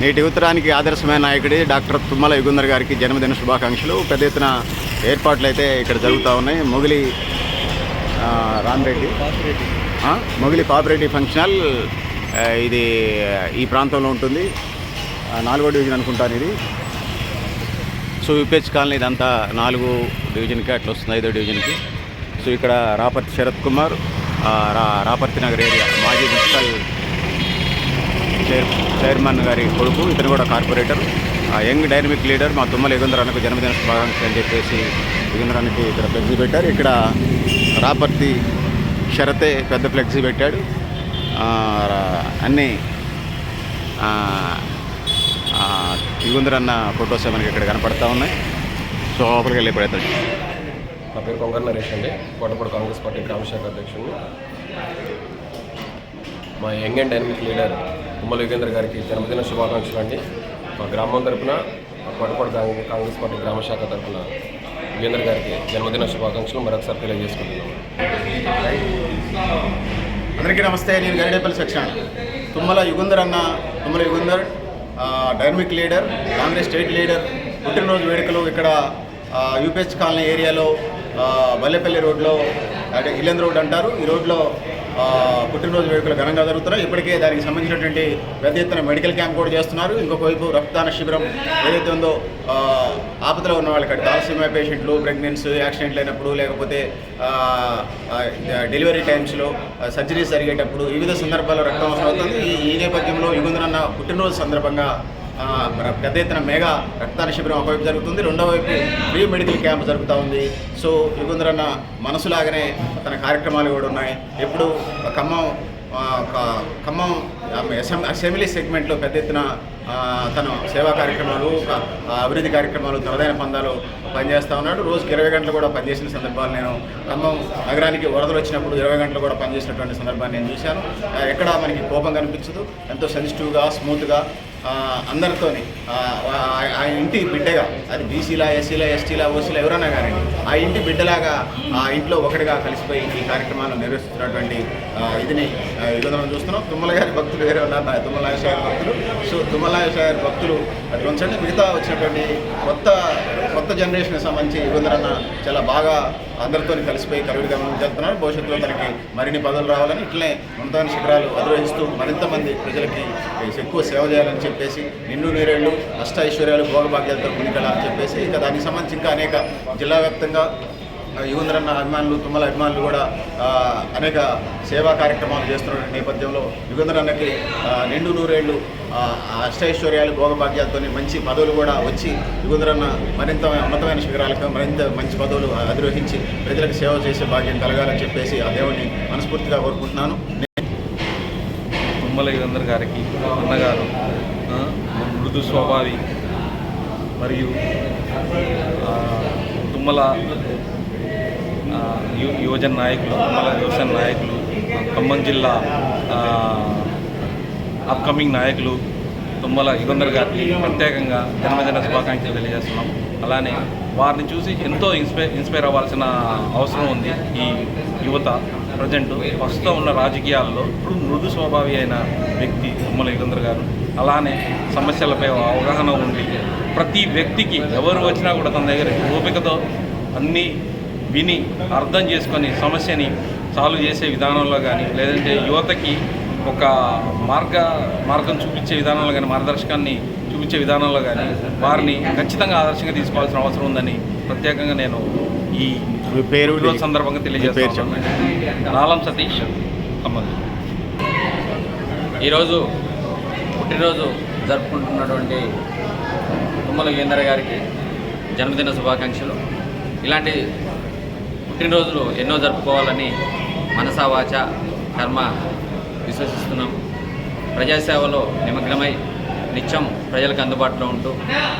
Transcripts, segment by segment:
నేటి యువతరానికి ఆదర్శమైన నాయకుడి డాక్టర్ తుమ్మల యుగంధర్ గారికి జన్మదిన శుభాకాంక్షలు. పెద్ద ఎత్తున ఏర్పాట్లు అయితే ఇక్కడ జరుగుతూ ఉన్నాయి. మొగిలి రామిరెడ్డి మొగిలి కోఆపరేటివ్ ఫంక్షన్ హాల్ ఇది ఈ ప్రాంతంలో ఉంటుంది. 4వ డివిజన్ అనుకుంటాను ఇది. సో యూపీహెచ్ కాలనీ ఇదంతా 4వ డివిజన్కి అట్లా వస్తుంది, 5వ డివిజన్కి. సో ఇక్కడ రాపర్తి శరత్ కుమార్, రాపర్తి నగర్ ఏరియా మాజీ మున్సిపల్ చైర్మన్ గారి కొడుకు, ఇతను కూడా కార్పొరేటర్, యంగ్ డైనమిక్ లీడర్ మా తుమ్మల యుగంధర్ అన్నకు జన్మదిన శుభాకాంక్షలు అని చెప్పేసి యుగంధర్ అన్నకి ఇక్కడ ఫ్లెక్సీ పెట్టారు. ఇక్కడ రాపర్తి శరతే పెద్ద ఫ్లెక్సీ పెట్టాడు. అన్నీ యుగంధర్ అన్న ఫొటోస్ మనకి ఇక్కడ కనపడతా ఉన్నాయి. సో లోపలికి వెళ్ళి ప్రయత్నం. నా పేరు కొంగర్ నరేష్ అండి, కోటపాడు కాంగ్రెస్ పార్టీ గ్రామశాఖ అధ్యక్షుడు. మా young and dynamic leader Tummala Yugandhar గారికి జన్మదిన శుభాకాంక్షలు అండి. మా గ్రామం తరఫున కోటపాడు కాంగ్రెస్ పార్టీ గ్రామశాఖ తరఫున యుగంధర్ గారికి జన్మదిన శుభాకాంక్షలు మరొకసారి తెలియజేసుకుంటున్నాను. అందరికీ నమస్తే. నేను Garidepalli section. Tummala Yugandhar dynamic leader, Congress state leader పుట్టినరోజు వేడుకలు ఇక్కడ యూపీహెచ్ కాలనీ ఏరియాలో బల్లెపల్లి రోడ్లో, అంటే ఇల్లెంద్ర రోడ్ అంటారు, ఈ రోడ్లో పుట్టినరోజు వేడుకలు ఘనంగా జరుగుతున్నాయి. ఇప్పటికే దానికి సంబంధించినటువంటి పెద్ద ఎత్తున మెడికల్ క్యాంప్ కూడా చేస్తున్నారు. ఇంకొక వైపు రక్తదాన శిబిరం ఏదైతే ఉందో ఆపదలో ఉన్న వాళ్ళకి, థాలసీమియా పేషెంట్లు, ప్రెగ్నెన్సీ, యాక్సిడెంట్లు అయినప్పుడు, లేకపోతే డెలివరీ టైమ్స్లో, సర్జరీస్ జరిగేటప్పుడు వివిధ సందర్భాల్లో రక్తం అవసరం అవుతుంది. ఈ నేపథ్యంలో యుగంధర్ అన్న పుట్టినరోజు సందర్భంగా పెద్ద ఎత్తున మెగా రక్తదాన శిబిరం ఒకవైపు జరుగుతుంది, రెండో వైపు ఫ్రీ మెడికల్ క్యాంప్ జరుగుతూ ఉంది. సో యుగంధర్ అన్న మనసులాగానే తన కార్యక్రమాలు కూడా ఉన్నాయి. ఎప్పుడు ఖమ్మం అసెంబ్లీ సెగ్మెంట్లో పెద్ద ఎత్తున తన సేవా కార్యక్రమాలు, అభివృద్ధి కార్యక్రమాలు తనదైన పందాలు పనిచేస్తూ ఉన్నాడు. రోజుకి 20 గంటలు కూడా పనిచేసిన సందర్భాలు నేను ఖమ్మం నగరానికి వరదలు వచ్చినప్పుడు 20 గంటలు కూడా పనిచేసినటువంటి సందర్భాన్ని నేను చూశాను. ఎక్కడ మనకి కోపం కనిపించదు, ఎంతో సెన్సిటివ్గా, స్మూత్గా అందరితోని ఆ ఇంటి బిడ్డగా, అది బీసీలా, ఎస్సీలా, ఎస్టీలా, ఓసీలా ఎవరైనా కానీ ఆ ఇంటి బిడ్డలాగా ఆ ఇంట్లో ఒకటిగా కలిసిపోయి ఈ కార్యక్రమాలు నిర్వహిస్తున్నటువంటి ఇదిని యుగంధరం చూస్తున్నాం. తుమ్మల గారి భక్తులు వేరే ఉన్నారు, తుమ్మల నాగేశ్వర గారి భక్తులు. సో తుమ్మల నాగేశ్వర గారి భక్తులు అట్లా ఉంచండి. మిగతా వచ్చినటువంటి కొత్త జనరేషన్కి సంబంధించి యుగంధర్ అన్న చాలా బాగా అందరితో కలిసిపోయి కరువుగా జరుగుతున్నారు. భవిష్యత్తులో తనకి మరిన్ని పదవులు రావాలని, ఇట్లనే ఉన్నత శిఖరాలు అధిరోహిస్తూ మరింత మంది ప్రజలకి ఎక్కువ సేవ చేయాలని చెప్పేసి, నిండు నీరేళ్లు అష్ట ఐశ్వర్యాలు భోగభాగ్యాలతో ముందుకెళ్ళాలని చెప్పేసి, ఇంకా దానికి సంబంధించి ఇంకా అనేక జిల్లా వ్యాప్తంగా యుగంధర్ అన్న అభిమానులు, తుమ్మల అభిమానులు కూడా అనేక సేవా కార్యక్రమాలు చేస్తున్న నేపథ్యంలో యుగంధర్ అన్నకి నిండు నూరేళ్లు అష్టైశ్వర్యాలు భోగభాగ్యాలతో మంచి పదవులు కూడా వచ్చి యుగంధర్ అన్న మరింత ఉన్నతమైన శిఖరాలకు, మరింత మంచి పదవులు అధిరోహించి ప్రజలకు సేవ చేసే భాగ్యం కలగాలని చెప్పేసి ఆ దేవుడిని మనస్ఫూర్తిగా కోరుకుంటున్నాను. తుమ్మల యుగంధర్ గారికి అన్నగారు మృదు స్వభావి మరియు తుమ్మల యువజన నాయకులు, తుమ్మల యువజన నాయకులు, ఖమ్మం జిల్లా అప్కమింగ్ నాయకులు తుమ్మల యుగంధర్ గారికి ప్రత్యేకంగా జన్మదిన శుభాకాంక్షలు తెలియజేస్తున్నాం. అలానే వారిని చూసి ఎంతో ఇన్స్పైర్ అవ్వాల్సిన అవసరం ఉంది. ఈ యువత ప్రజెంట్ ప్రస్తుతం ఉన్న రాజకీయాల్లో ఇప్పుడు మృదు స్వభావి అయిన వ్యక్తి తుమ్మల యుగంధర్ గారు. అలానే సమస్యలపై అవగాహన ఉండి ప్రతి వ్యక్తికి ఎవరు వచ్చినా కూడా తన దగ్గర ఓపికతో అన్నీ విని అర్థం చేసుకొని సమస్యని సాల్వ్ చేసే విధానంలో కానీ, లేదంటే యువతకి ఒక మార్గం చూపించే విధానంలో కానీ, మార్గదర్శకాన్ని చూపించే విధానంలో కానీ వారిని ఖచ్చితంగా ఆదర్శంగా తీసుకోవాల్సిన అవసరం ఉందని ప్రత్యేకంగా నేను ఈ పేరు సందర్భంగా తెలియజేస్తాను. నాలం సతీష్, ఖమ్మం. ఈరోజు పుట్టినరోజు జరుపుకుంటున్నటువంటి తుమ్మల యుగంధర్ గారికి జన్మదిన శుభాకాంక్షలు. ఇలాంటి పుట్టినరోజులు ఎన్నో జరుపుకోవాలని మనసా వాచ కర్మ విశ్వసిస్తున్నాం. ప్రజాసేవలో నిమగ్నమై నిత్యం ప్రజలకు అందుబాటులో ఉంటూ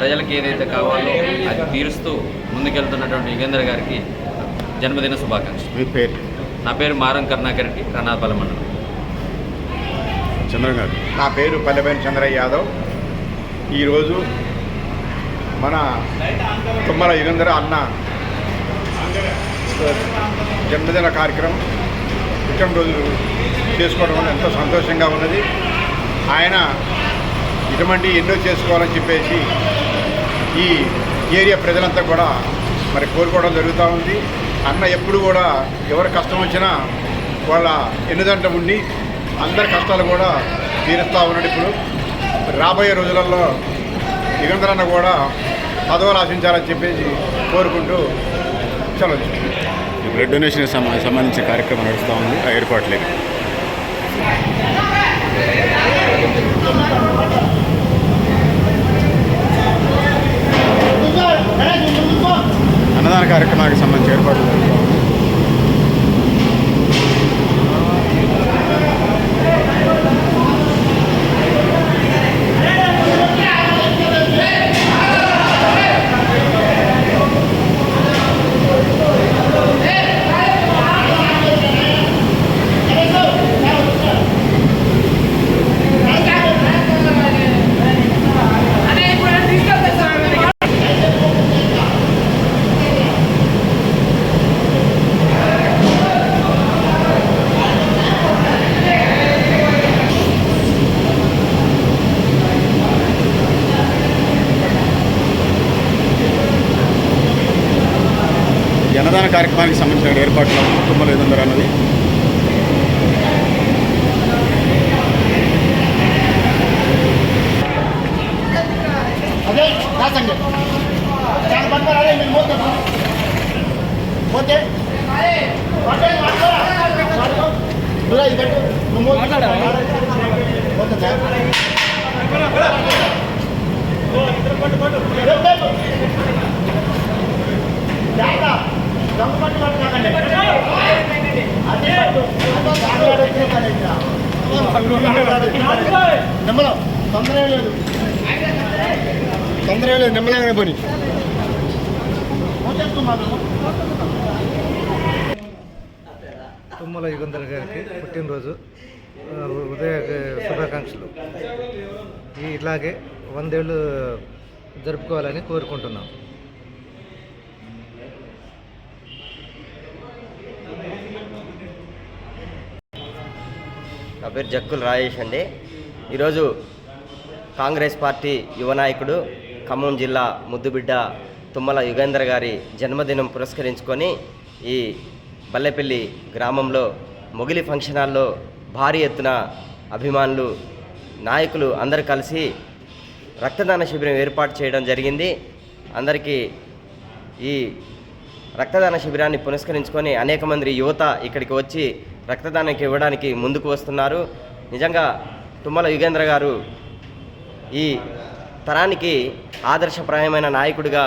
ప్రజలకు ఏదైతే కావాలో అది తీరుస్తూ ముందుకెళ్తున్నటువంటి యుగంధర్ గారికి జన్మదిన శుభాకాంక్షలు. మీ పేరు? నా పేరు మారం కరుణాకర్ రెడ్డి, రణాపల్లి మండలం. చంద్ర గారు? నా పేరు పల్లెపైన చంద్రయ్య యాదవ్. ఈరోజు మన తుమ్మల యుగంధర్ అన్న జన్మదిన కార్యక్రమం, పుట్టినరోజు చేసుకోవడం వల్ల ఎంతో సంతోషంగా ఉన్నది. ఆయన ఇటువంటి ఎన్నో చేసుకోవాలని చెప్పేసి ఈ ఏరియా ప్రజలంతా కూడా మరి కోరుకోవడం జరుగుతూ ఉంది. అన్న ఎప్పుడు కూడా ఎవరి కష్టం వచ్చినా వాళ్ళ ఎన్నుదంట ఉండి అందరి కష్టాలు కూడా తీరుస్తూ ఉన్నాడు. ఇప్పుడు రాబోయే రోజులలో యుగంధరన్న కూడా పదవులు ఆశించాలని చెప్పేసి కోరుకుంటూ చలవచ్చు. ఈ బ్లడ్ డొనేషన్ సంబంధించిన కార్యక్రమం నడుస్తూ ఉంది ఆ ఏర్పాట్లకి. అన్నదాన కార్యక్రమానికి సంబంధించి ఏర్పాట్లు జరుగుతూ ఉంది. ఈ అన్నదాన కార్యక్రమానికి సంబంధించిన ఏర్పాట్లు కుటుంబంలో ఏదన్నారు అన్నది తొందర లేదు నిమ్మలాగానే పని. తుమ్మల యుగంధర్ గారికి పుట్టినరోజు ఉదయ శుభాకాంక్షలు. ఇట్లాగే 100 ఏళ్ళు జరుపుకోవాలని కోరుకుంటున్నాం. నా పేరు జక్కుల రాజేష్ అండి. ఈరోజు కాంగ్రెస్ పార్టీ యువ నాయకుడు ఖమ్మం జిల్లా ముద్దుబిడ్డ తుమ్మల యుగేంద్ర గారి జన్మదినం పురస్కరించుకొని ఈ బల్లెపల్లి గ్రామంలో మొగిలి ఫంక్షన్ హాల్లో భారీ ఎత్తున అభిమానులు నాయకులు అందరూ కలిసి రక్తదాన శిబిరం ఏర్పాటు చేయడం జరిగింది. అందరికీ ఈ రక్తదాన శిబిరాన్ని పురస్కరించుకొని అనేక మంది యువత ఇక్కడికి వచ్చి రక్తదానానికి ఇవ్వడానికి ముందుకు వస్తున్నారు. నిజంగా తుమ్మల యుగేంద్ర గారు ఈ తరానికి ఆదర్శప్రాయమైన నాయకుడిగా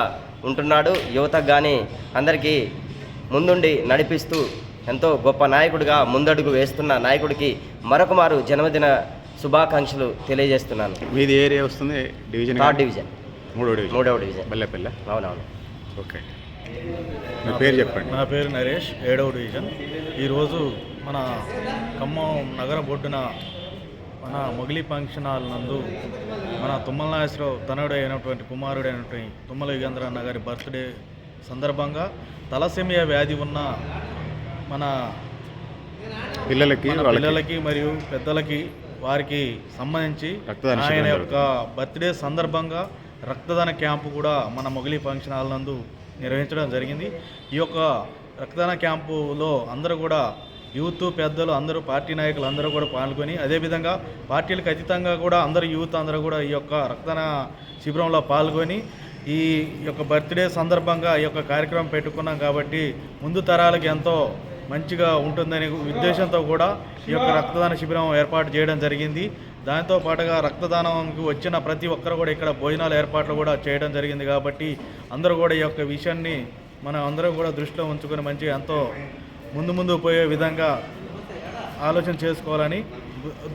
ఉంటున్నాడు. యువతకు కానీ అందరికీ ముందుండి నడిపిస్తూ ఎంతో గొప్ప నాయకుడిగా ముందడుగు వేస్తున్న నాయకుడికి మరొకమారు జన్మదిన శుభాకాంక్షలు తెలియజేస్తున్నాను. మీది ఏరియా వస్తుంది? Division 3rd division. 3వ డివిజన్ బల్లెపల్లి. అవునవును. ఓకే, మీ పేరు చెప్పండి. నా పేరు నరేష్, 7వ డివిజన్. ఈరోజు మన ఖమ్మం నగర బొడ్డున మన మొగిలి ఫంక్షన్ హాల్ నందు మన తుమ్మల నాగేశ్వరరావు తనయుడు అయినటువంటి కుమారుడైనటువంటి తుమ్మల యుగేంద్ర అన్న గారి బర్త్డే సందర్భంగా తలసేమియా వ్యాధి ఉన్న మన పిల్లలకి మరియు పెద్దలకి వారికి సంబంధించి ఆయన యొక్క బర్త్డే సందర్భంగా రక్తదాన క్యాంపు కూడా మన మొగిలి ఫంక్షన్ హాల్ నందు నిర్వహించడం జరిగింది. ఈ యొక్క రక్తదాన క్యాంపులో అందరూ కూడా యూత్ పెద్దలు అందరూ పార్టీ నాయకులు అందరూ కూడా పాల్గొని అదేవిధంగా పార్టీలకు అతీతంగా కూడా అందరూ యూత్ అందరూ కూడా ఈ యొక్క రక్తదాన శిబిరంలో పాల్గొని ఈ యొక్క బర్త్డే సందర్భంగా ఈ యొక్క కార్యక్రమం పెట్టుకున్నాం కాబట్టి ముందు తరాలకు ఎంతో మంచిగా ఉంటుందనే ఉద్దేశంతో కూడా ఈ యొక్క రక్తదాన శిబిరం ఏర్పాటు చేయడం జరిగింది. దాంతో పాటుగా రక్తదానంకి వచ్చిన ప్రతి ఒక్కరు కూడా ఇక్కడ భోజనాల ఏర్పాట్లు కూడా చేయడం జరిగింది. కాబట్టి అందరూ కూడా ఈ యొక్క విషయాన్ని మనం అందరూ కూడా దృష్టిలో ఉంచుకొని మంచిగా ఎంతో ముందు పోయే విధంగా ఆలోచన చేసుకోవాలని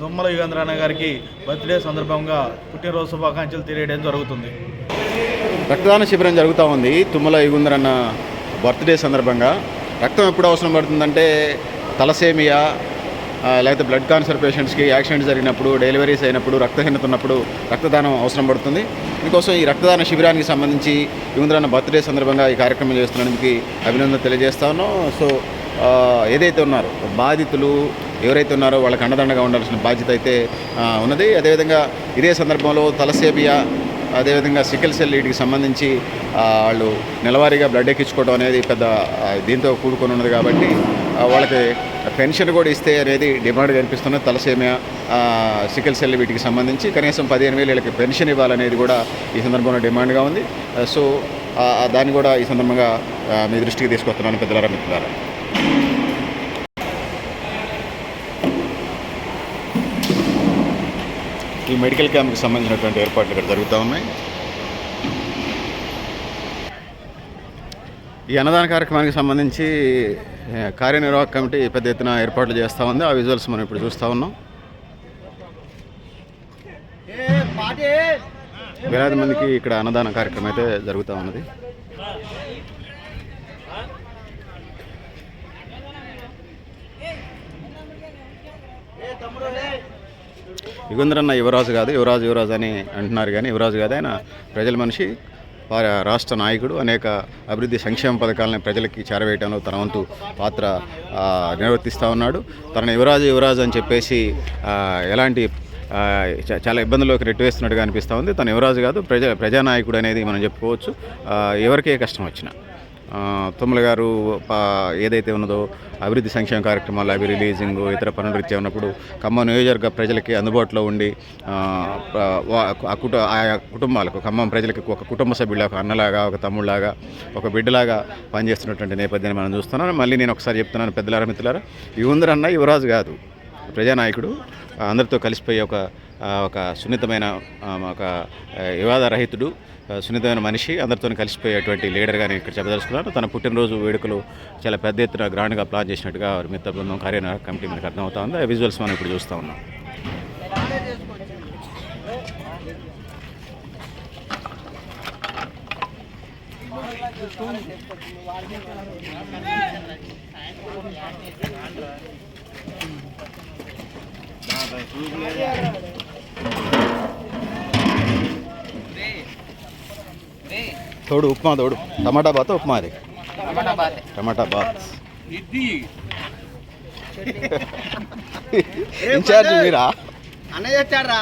తుమ్మల యుగేంద్ర అన్న గారికి బర్త్డే సందర్భంగా పుట్టినరోజు శుభాకాంక్షలు తెలియడం జరుగుతుంది. రక్తదాన శిబిరం జరుగుతూ ఉంది తుమ్మల యుగేంద్ర అన్న బర్త్డే సందర్భంగా. రక్తం ఎప్పుడు అవసరం పడుతుందంటే తలసేమియా లేకపోతే బ్లడ్ క్యాన్సర్ పేషెంట్స్కి యాక్సిడెంట్ జరిగినప్పుడు, డెలివరీస్ అయినప్పుడు, రక్తహీనత ఉన్నప్పుడు రక్తదానం అవసరం పడుతుంది. దీనికోసం ఈ రక్తదాన శిబిరానికి సంబంధించి యుగేంద్ర అన్న బర్త్డే సందర్భంగా ఈ కార్యక్రమం చేస్తున్నందుకు అభినందన తెలియజేస్తా ఉన్నాం. సో ఏదైతే ఉన్నారో బాధితులు ఎవరైతే ఉన్నారో వాళ్ళకి అండదండగా ఉండాల్సిన బాధ్యత అయితే ఉన్నది. అదేవిధంగా ఇదే సందర్భంలో తలసేమియా, అదేవిధంగా సికిల్ సెల్ వీటికి సంబంధించి వాళ్ళు నెలవారీగా బ్లడ్ ఎక్కించుకోవడం అనేది పెద్ద దీంతో కూడుకొని ఉన్నది కాబట్టి వాళ్ళకి పెన్షన్ కూడా ఇస్తే అనేది డిమాండ్ కనిపిస్తున్నది. తలసేమియా, సికిల్ సెల్ వీటికి సంబంధించి కనీసం 15,000 వీళ్ళకి పెన్షన్ ఇవ్వాలనేది కూడా ఈ సందర్భంలో డిమాండ్గా ఉంది. సో దాన్ని కూడా ఈ సందర్భంగా మీ దృష్టికి తీసుకొస్తున్నాను పెద్దలారా, మిత్రులారా. ఈ మెడికల్ క్యాంప్కి సంబంధించినటువంటి ఏర్పాట్లు ఇక్కడ జరుగుతూ ఉన్నాయి. ఈ అన్నదాన కార్యక్రమానికి సంబంధించి కార్యనిర్వాహక కమిటీ పెద్ద ఎత్తున ఏర్పాట్లు చేస్తూ ఉంది. ఆ విజువల్స్ మనం ఇప్పుడు చూస్తూ ఉన్నాం. వేలాది మందికి ఇక్కడ అన్నదాన కార్యక్రమం అయితే జరుగుతూ ఉన్నది. యుగంధరన్న యువరాజు కాదు, యువరాజు అని అంటున్నారు కానీ యువరాజు కాదు, ఆయన ప్రజల మనిషి, రాష్ట్ర నాయకుడు. అనేక అభివృద్ధి సంక్షేమ పథకాలను ప్రజలకి చేరవేయడంలో తన వంతు పాత్ర నిర్వర్తిస్తూ ఉన్నాడు. తనను యువరాజు అని చెప్పేసి ఎలాంటి చాలా ఇబ్బందుల్లోకి నెట్టివేస్తున్నట్టుగా అనిపిస్తూ ఉంది. తను యువరాజు కాదు, ప్రజానాయకుడు అనేది మనం చెప్పుకోవచ్చు. ఎవరికే కష్టం వచ్చినా తుమ్మల గారు ఏదైతే ఉన్నదో అభివృద్ధి సంక్షేమ కార్యక్రమాలు, అవి రిలీజింగ్, ఇతర పనుల రీత్యా ఉన్నప్పుడు ఖమ్మం నియోజకవర్గ ప్రజలకి అందుబాటులో ఉండి ఆయా కుటుంబాలకు, ఖమ్మం ప్రజలకి ఒక కుటుంబ సభ్యులాగా, ఒక అన్నలాగా, ఒక తమ్ముళ్ళలాగా, ఒక బిడ్డలాగా పనిచేస్తున్నటువంటి నేపథ్యాన్ని మనం చూస్తున్నాను. మళ్ళీ నేను ఒకసారి చెప్తున్నాను పెద్దలారా, మిత్రులారా, యువందరన్న యువరాజు కాదు, ప్రజానాయకుడు. అందరితో కలిసిపోయే ఒక సున్నితమైన, ఒక వివాదరహితుడు, సున్నితమైన మనిషి, అందరితో కలిసిపోయేటువంటి లీడర్గా నేను ఇక్కడ చెప్పదలుచుకున్నాను. తన పుట్టినరోజు వేడుకలు చాలా పెద్ద ఎత్తున గ్రాండ్గా ప్లాన్ చేసినట్టుగా మిగతా బృందం కార్యనిర్వాహక కమిటీ మనకు అర్థమవుతా ఉంది. ఆ విజువల్స్ మనం ఇప్పుడు చూస్తూ ఉన్నాం. తోడు ఉప్మా, తోడు టమాటా బాత్, ఉప్మా, అది టమాటా బాత్. ఇన్ఛార్జ్ మీరా? అన్నయ్య వచ్చారా?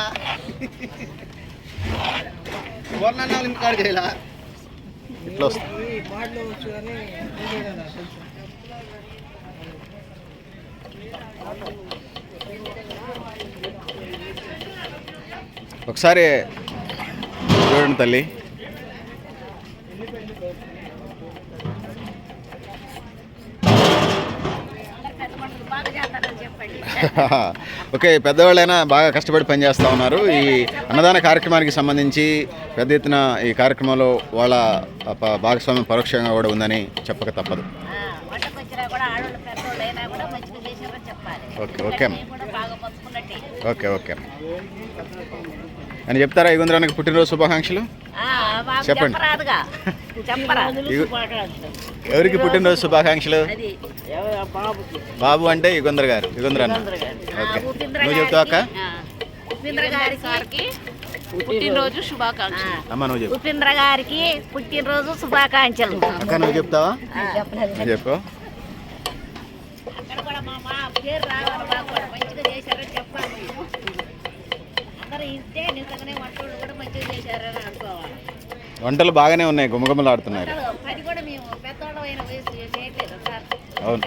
ఇట్లా వస్తుంది. ఒకసారి చూడండి తల్లి. ఓకే, పెద్దవాళ్ళైనా బాగా కష్టపడి పనిచేస్తూ ఉన్నారు. ఈ అన్నదాన కార్యక్రమానికి సంబంధించి పెద్ద ఎత్తున ఈ కార్యక్రమంలో వాళ్ళ భాగస్వామ్యం పరోక్షంగా కూడా ఉందని చెప్పక తప్పదు. ఓకే ఓకే ఓకే ఓకే అని చెప్తారా? యుగంధరానికి పుట్టినరోజు శుభాకాంక్షలు చెప్పండి. ఎవరికి పుట్టినరోజు శుభాకాంక్షలు? బాబు అంటే యుగంధర్ గారు, యుగంధర్ అన్న. ఓకే, నువ్వు చెప్తావు అక్క? పుట్టినరోజు శుభాకాంక్షలు. అమ్మ నువ్వు చెప్పు. ఉపేంద్ర గారికి పుట్టినరోజు శుభాకాంక్షలు. అక్క నువ్వు చెప్తావా? చెప్పు. వంటలు బాగానే ఉన్నాయి, గుమగుమలాడుతున్నారు. అవును.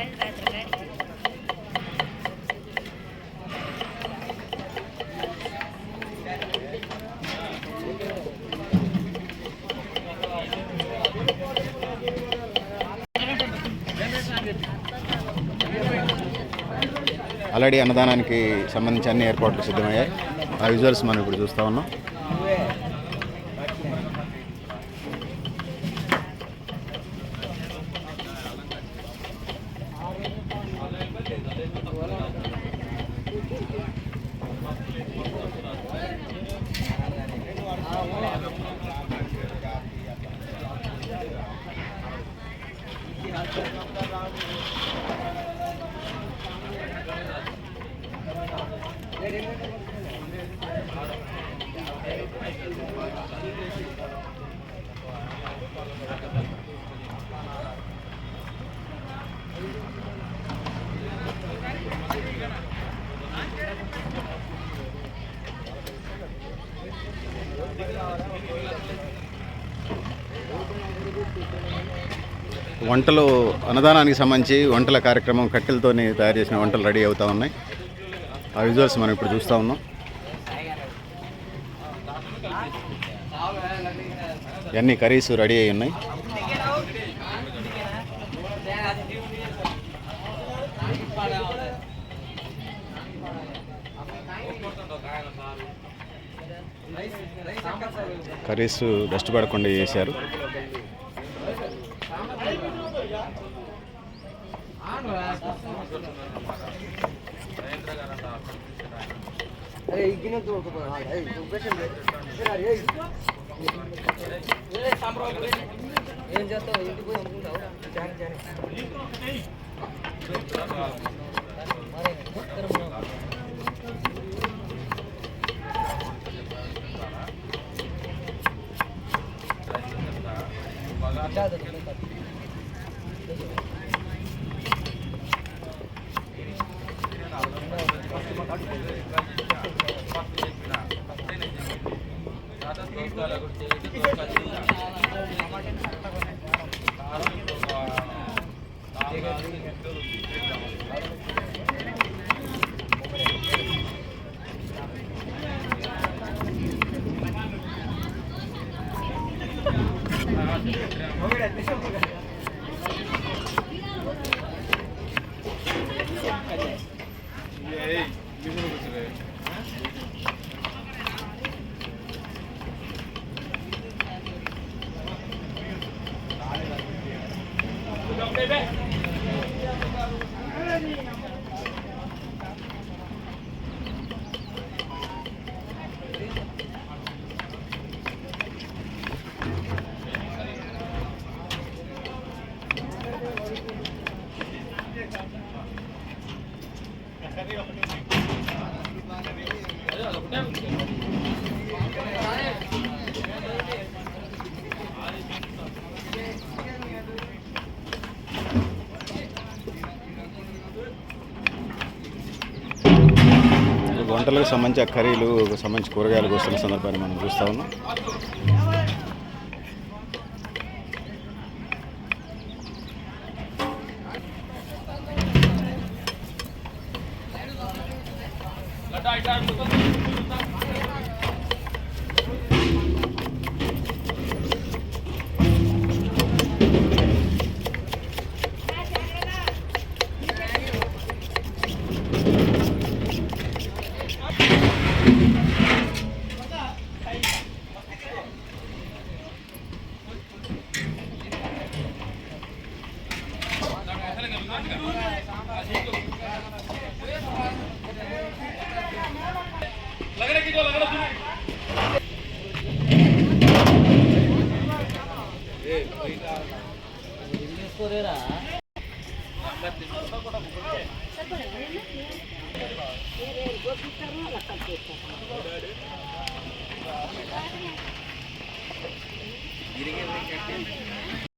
ఆల్రెడీ అన్నదానానికి సంబంధించి అన్ని ఏర్పాట్లు సిద్ధమయ్యాయి. ఆ విజువల్స్ మనం ఇప్పుడు చూస్తూ ఉన్నాం. వంటలు అన్నదానానికి సంబంధించి వంటల కార్యక్రమం కట్టెలతోనే తయారు చేసిన వంటలు రెడీ అవుతూ ఉన్నాయి. ఆ విజువల్స్ మనం ఇప్పుడు చూస్తూ ఉన్నాం. ఇవన్నీ కర్రీస్ రెడీ అయి ఉన్నాయి. కర్రీస్ డస్ట్ పడకుండా చేశారు. ఏం చేస్తావు ఇంటికి పోయి అమ్ముకుంటావు వంటలకు సంబంధించి కర్రీలు సంబంధించి కూరగాయలకు వస్తున్న సందర్భాన్ని మనం చూస్తూ ఉన్నాం.